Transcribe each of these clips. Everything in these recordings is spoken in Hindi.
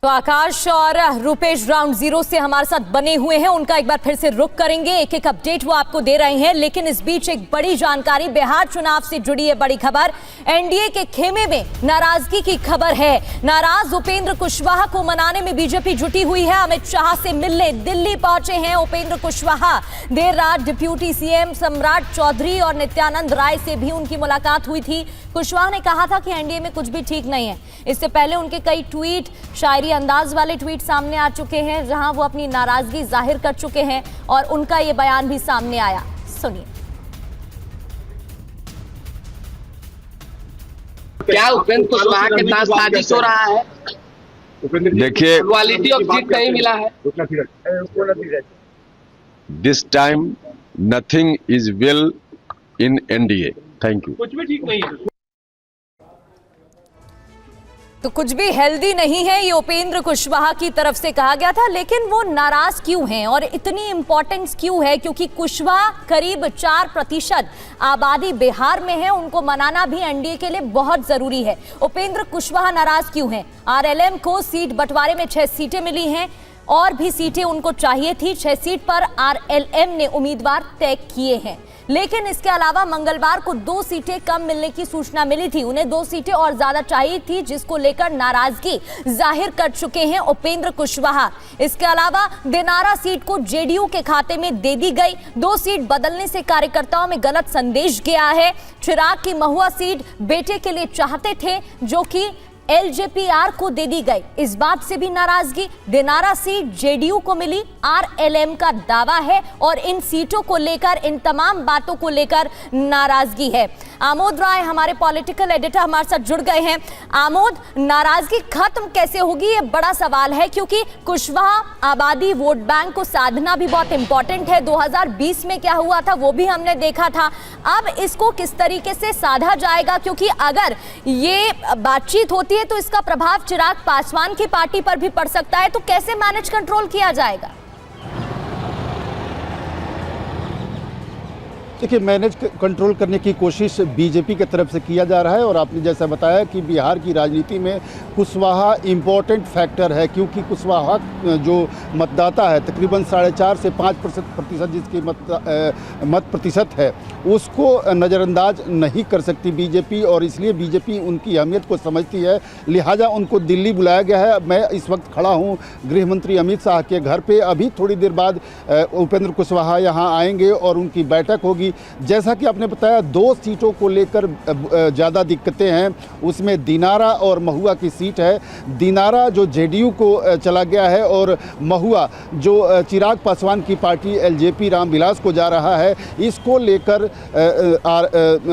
तो आकाश और रुपेश ग्राउंड जीरो से हमारे साथ बने हुए हैं, उनका एक बार फिर से रुख करेंगे। एक एक अपडेट वो आपको दे रहे हैं, लेकिन इस बीच एक बड़ी जानकारी बिहार चुनाव से जुड़ी है। बड़ी खबर, एनडीए के खेमे में नाराजगी की खबर है। नाराज उपेंद्र कुशवाहा को मनाने में बीजेपी जुटी हुई है। अमित शाह से मिलने दिल्ली पहुंचे हैं उपेंद्र कुशवाहा। देर रात डिप्यूटी सीएम सम्राट चौधरी और नित्यानंद राय से भी उनकी मुलाकात हुई थी। कुशवाहा ने कहा था कि एनडीए में कुछ भी ठीक नहीं है। इससे पहले उनके कई ट्वीट, शायरी अंदाज वाले ट्वीट सामने आ चुके हैं, जहां वो अपनी नाराजगी जाहिर कर चुके हैं और उनका ये बयान भी सामने आया। सुनिए। क्या उपेंद्र कुशवाहा के साथ साजिश हो रहा है? देखिए, क्वालिटी ऑफ सीट नहीं मिला है। This time nothing is well in NDA. Thank you. कुछ भी ठीक नहीं है। तो कुछ भी हेल्दी नहीं है, ये उपेंद्र कुशवाहा की तरफ से कहा गया था। लेकिन वो नाराज क्यों हैं और इतनी इंपॉर्टेंस क्यों है? क्योंकि कुशवाहा करीब 4% आबादी बिहार में है, उनको मनाना भी एनडीए के लिए बहुत जरूरी है। उपेंद्र कुशवाहा नाराज क्यों हैं? आरएलएम को सीट बंटवारे में 6 सीटें मिली हैं और भी सीटें उनको चाहिए थी। 6 सीट पर आरएलएम ने उम्मीदवार तय किए हैं, लेकिन इसके अलावा मंगलवार को 2 सीटें कम मिलने की सूचना मिली थी। उन्हें 2 सीटें और ज्यादा चाहिए थी, जिसको लेकर नाराजगी जाहिर कर चुके हैं उपेंद्र कुशवाहा। इसके अलावा दिनारा सीट को जेडीयू के खाते में दे दी गई। 2 सीट बदलने से कार्यकर्ताओं में गलत संदेश गया है। चिराग की महुआ सीट बेटे के लिए चाहते थे, जो कि एलजेपीआर को दे दी गई। इस बात से भी नाराजगी। दिनारा सीट जेडीयू को मिली, आरएलएम का दावा है और इन सीटों को लेकर, इन तमाम बातों को लेकर नाराजगी है। आमोद राय हमारे पॉलिटिकल एडिटर हमारे साथ जुड़ गए हैं। आमोद, नाराजगी खत्म कैसे होगी, ये बड़ा सवाल है, क्योंकि कुशवाहा आबादी वोट बैंक को साधना भी बहुत इंपॉर्टेंट है। 2020 में क्या हुआ था वो भी हमने देखा था। अब इसको किस तरीके से साधा जाएगा, क्योंकि अगर ये बातचीत होती है तो इसका प्रभाव चिराग पासवान की पार्टी पर भी पड़ सकता है। तो कैसे मैनेज कंट्रोल किया जाएगा? देखिए, मैनेज कंट्रोल करने की कोशिश बीजेपी की तरफ से किया जा रहा है। और आपने जैसा बताया कि बिहार की राजनीति में कुशवाहा इम्पोर्टेंट फैक्टर है, क्योंकि कुशवाहा जो मतदाता है, तकरीबन 4.5 से 5% जिसकी मत प्रतिशत है, उसको नज़रअंदाज नहीं कर सकती बीजेपी। और इसलिए बीजेपी उनकी अहमियत को समझती है, लिहाजा उनको दिल्ली बुलाया गया है। मैं इस वक्त खड़ा हूँ गृह मंत्री अमित शाह के घर पे। अभी थोड़ी देर बाद उपेंद्र कुशवाहा यहाँ आएंगे और उनकी बैठक होगी। जैसा कि आपने बताया, 2 सीटों को लेकर ज़्यादा दिक्कतें हैं। उसमें दिनारा और महुआ की सीट है। दिनारा जो जेडीयू को चला गया है और महुआ जो चिराग पासवान की पार्टी एलजेपी रामविलास को जा रहा है, इसको लेकर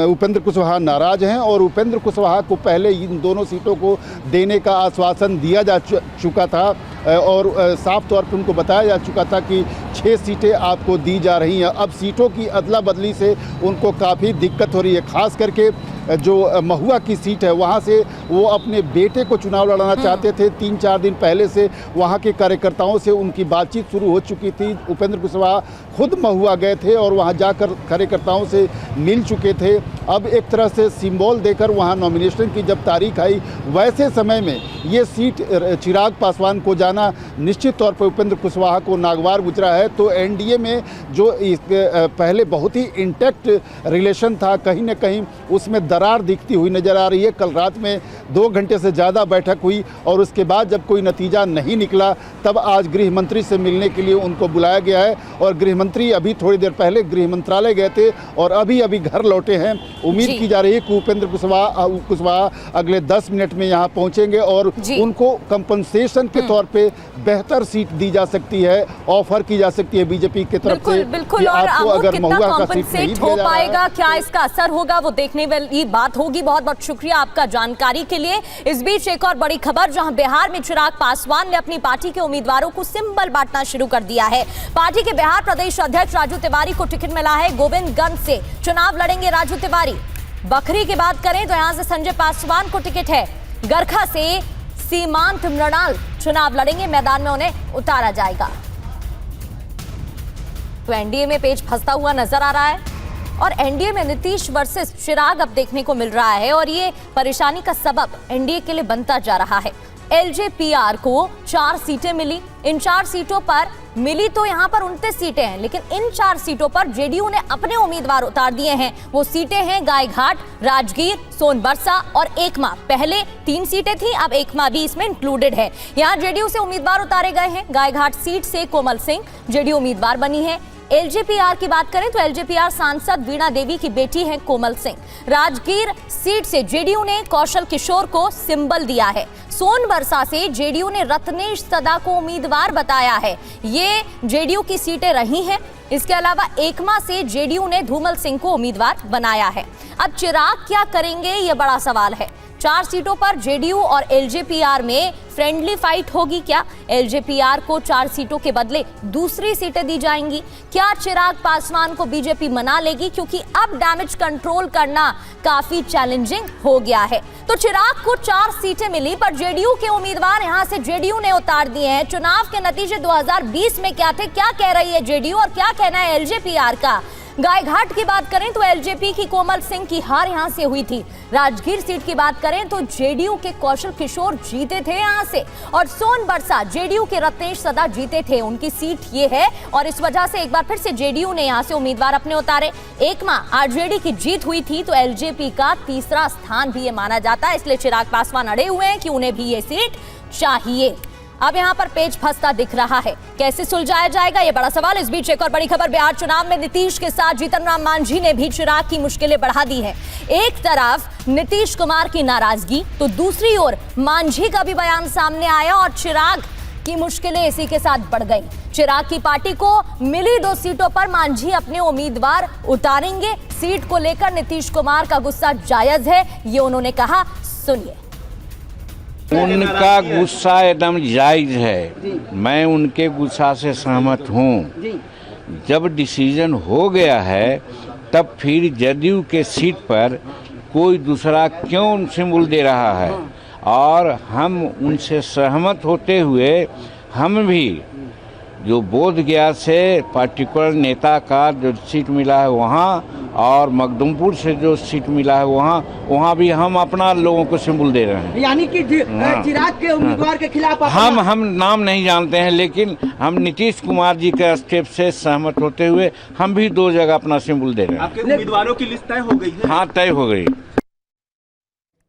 उपेंद्र कुशवाहा नाराज हैं। और उपेंद्र कुशवाहा को पहले इन दोनों सीटों को देने का आश्वासन दिया जा चुका था और साफ तौर पर उनको बताया जा चुका था कि 6 सीटें आपको दी जा रही हैं। अब सीटों की अदला बदली से उनको काफ़ी दिक्कत हो रही है। खास करके जो महुआ की सीट है, वहाँ से वो अपने बेटे को चुनाव लड़ाना चाहते थे। 3-4 दिन पहले से वहाँ के कार्यकर्ताओं से उनकी बातचीत शुरू हो चुकी थी। उपेंद्र कुशवाहा खुद महुआ गए थे और वहाँ जाकर कार्यकर्ताओं से मिल चुके थे। अब एक तरह से सिंबल देकर वहाँ नॉमिनेशन की जब तारीख आई, वैसे समय में ये सीट चिराग पासवान को जाना निश्चित तौर पर उपेंद्र कुशवाहा को नागवार गुजरा है। तो एनडीए में जो पहले बहुत ही इंटैक्ट रिलेशन था, कहीं ना कहीं उसमें दरार दिखती हुई नज़र आ रही है। कल रात में 2 घंटे से ज़्यादा बैठक हुई और उसके बाद जब कोई नतीजा नहीं निकला, तब आज गृह मंत्री से मिलने के लिए उनको बुलाया गया है। और गृह मंत्री अभी थोड़ी देर पहले गृह मंत्रालय गए थे और अभी घर लौटे हैं। उम्मीद की जा रही है कि उपेंद्र कुशवाहा अगले 10 मिनट में यहाँ पहुँचेंगे और उनको कंपनसेशन के तौर पर बेहतर सीट दी जा सकती है, ऑफर की जा सकती है बीजेपी की तरफ से। बिल्कुल। और आपको अगर महुआ का सीट नहीं हो पाएगा, क्या इसका असर होगा, वो देखने वाली बात होगी। बहुत बहुत शुक्रिया आपका जानकारी के लिए। इस बीच एक और बड़ी खबर, जहां बिहार में चिराग पासवान ने अपनी पार्टी के उम्मीदवारों को सिंबल बांटना शुरू कर दिया है। पार्टी के बिहार प्रदेश अध्यक्ष राजू तिवारी को टिकट मिला है। गोविंदगंज से चुनाव लड़ेंगे राजू तिवारी। बखरी की बात करें तो यहां से संजय पासवान को टिकट है। गरखा से सीमांत मृणाल चुनाव लड़ेंगे, मैदान में उन्हें उतारा जाएगा। तो एनडीए में पेच फंसता हुआ नजर आ रहा है और एनडीए में नीतीश वर्सेस चिराग अब देखने को मिल रहा है और ये परेशानी का सबब एनडीए के लिए बनता जा रहा है। एलजेपीआर को 4 सीटें मिली। इन 4 सीटों पर मिली तो यहां पर 29 सीटें हैं, लेकिन इन 4 सीटों पर जेडीयू ने अपने उम्मीदवार उतार दिए हैं। वो सीटें हैं गायघाट, राजगीर, सोनबरसा और एकमा। पहले 3 सीटें थी, अब एकमा भी इसमें इंक्लूडेड है। यहां जेडीयू से उम्मीदवार उतारे गए हैं। गायघाट सीट से कोमल सिंह जेडीयू उम्मीदवार बनी है। एलजेपीआर की बात करें तो एलजेपीआर सांसद वीणा देवी की बेटी हैं कोमल सिंह। राजगीर सीट से जेडीयू ने कौशल किशोर को सिंबल दिया है। सोनबरसा से जेडीयू ने रत्नेश सदा को उम्मीदवार बताया है। ये जेडीयू की सीटें रही हैं। इसके अलावा एकमा से जेडीयू ने धूमल सिंह को उम्मीदवार बनाया है। अब चिराग क्या करेंगे, ये बड़ा सवाल है। 4 सीटों पर जेडीयू और एलजेपीआर में फ्रेंडली फाइट होगी क्या? एलजेपीआर को 4 सीटों के बदले दूसरी सीटें दी जाएंगी? क्या चिराग पासवान को बीजेपी मना लेगी? क्योंकि अब डैमेज कंट्रोल करना काफी चैलेंजिंग हो गया है। तो चिराग को 4 सीटें मिली, पर जेडीयू के उम्मीदवार यहां से जेडीयू ने उतार दिए हैं। चुनाव के नतीजे 2020 में क्या थे, क्या कह रही है जेडीयू और क्या कहना है एलजेपीआर का? गायघाट की बात करें तो एलजेपी की कोमल सिंह की हार यहां से हुई थी। राजगीर सीट की बात करें तो जेडीयू के कौशल किशोर जीते थे यहां से, और सोनबरसा जेडीयू के रत्नेश सदा जीते थे। उनकी सीट ये है और इस वजह से एक बार फिर से जेडीयू ने यहां से उम्मीदवार अपने उतारे। एकमा आरजेडी की जीत हुई थी तो एलजेपी का तीसरा स्थान भी ये माना जाता है, इसलिए चिराग पासवान अड़े हुए हैं कि उन्हें भी ये सीट चाहिए। अब यहां पर पेच फंसता दिख रहा है, कैसे सुलझाया जाएगा ये बड़ा सवाल। इस बीच एक और बड़ी खबर, बिहार चुनाव में नीतीश के साथ जीतन राम मांझी ने भी चिराग की मुश्किलें बढ़ा दी हैं। एक तरफ नीतीश कुमार की नाराजगी तो दूसरी ओर मांझी का भी बयान सामने आया और चिराग की मुश्किलें इसी के साथ बढ़ गई। चिराग की पार्टी को मिली 2 सीटों पर मांझी अपने उम्मीदवार उतारेंगे। सीट को लेकर नीतीश कुमार का गुस्सा जायज है, ये उन्होंने कहा, सुनिए। उनका गुस्सा एकदम जायज है, मैं उनके गुस्सा से सहमत हूँ। जब डिसीजन हो गया है तब फिर जदयू के सीट पर कोई दूसरा क्यों सिंबल दे रहा है, और हम उनसे सहमत होते हुए हम भी जो बोध गया से पार्टिकुलर नेता का जो सीट मिला है वहाँ, और मखदूमपुर से जो सीट मिला है वहाँ भी हम अपना लोगों को सिंबल दे रहे हैं। यानी कि चिराग के उम्मीदवार के खिलाफ हम नाम नहीं जानते हैं, लेकिन हम नीतीश कुमार जी के स्टेप से सहमत होते हुए हम भी 2 जगह अपना सिंबल दे रहे हैं। आपके उम्मीदवारों की लिस्ट तय हो गई है? हाँ, तय हो गई।